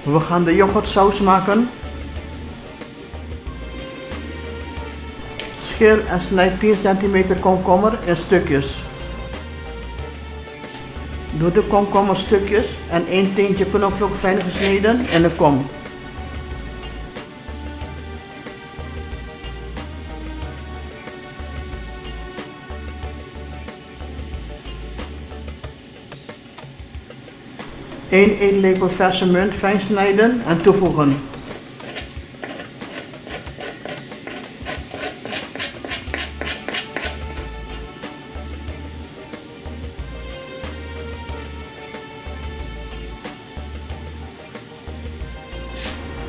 We gaan de yoghurtsaus maken. Schil en snijd 10 cm komkommer in stukjes. Doe de komkommerstukjes en 1 teentje knoflook fijn gesneden in de kom. Eén eetlepel verse munt fijn snijden en toevoegen.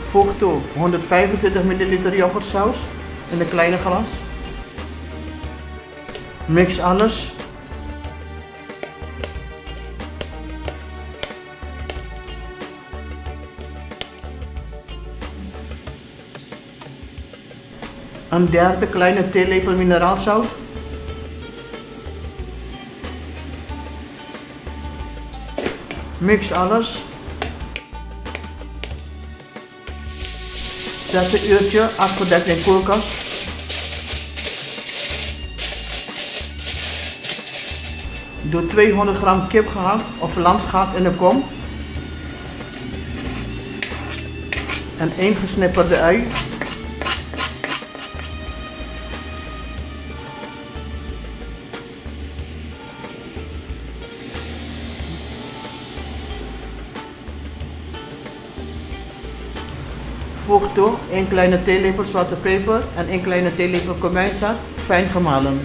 Voeg toe 125 ml yoghurtsaus in een kleine glas. Mix alles. Een derde kleine theelepel mineraalzout. Mix alles. Zet een uurtje afgedekt in koelkast. Doe 200 gram kip gehakt of lamsgehakt in de kom. En 1 gesnipperde ui. Voeg toe 1 kleine theelepel zwarte peper en 1 kleine theelepel komijnzaad, fijn gemalen.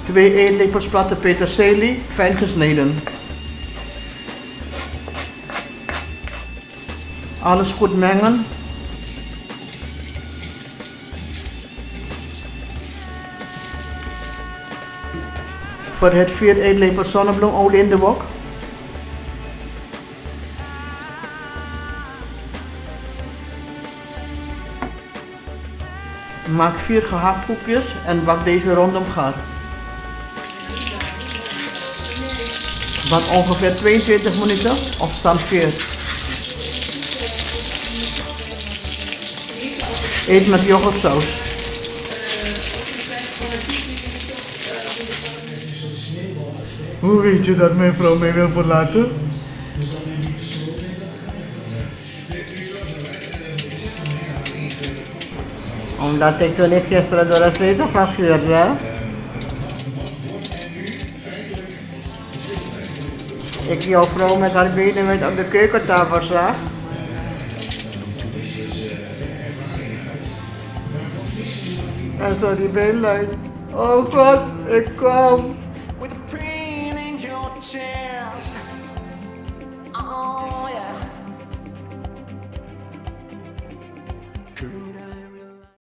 Twee eetlepels platte peterselie, fijn gesneden. Alles goed mengen. Verhit 4 eetlepels zonnebloemolie in de wok. Maak 4 gehakt koekjes en bak deze rondom gaar. Bak ongeveer 22 minuten op stand 4. Eet met yoghurtsaus. Hoe weet je dat mijn vrouw mij wil verlaten? Omdat ik toen ik gisteren door het sleutelgat scheurde. Ik jouw vrouw met haar benen met op de keukentafel zag. En zo die beenlijn. Oh God, ik kom. With a pain in your chest. Oh.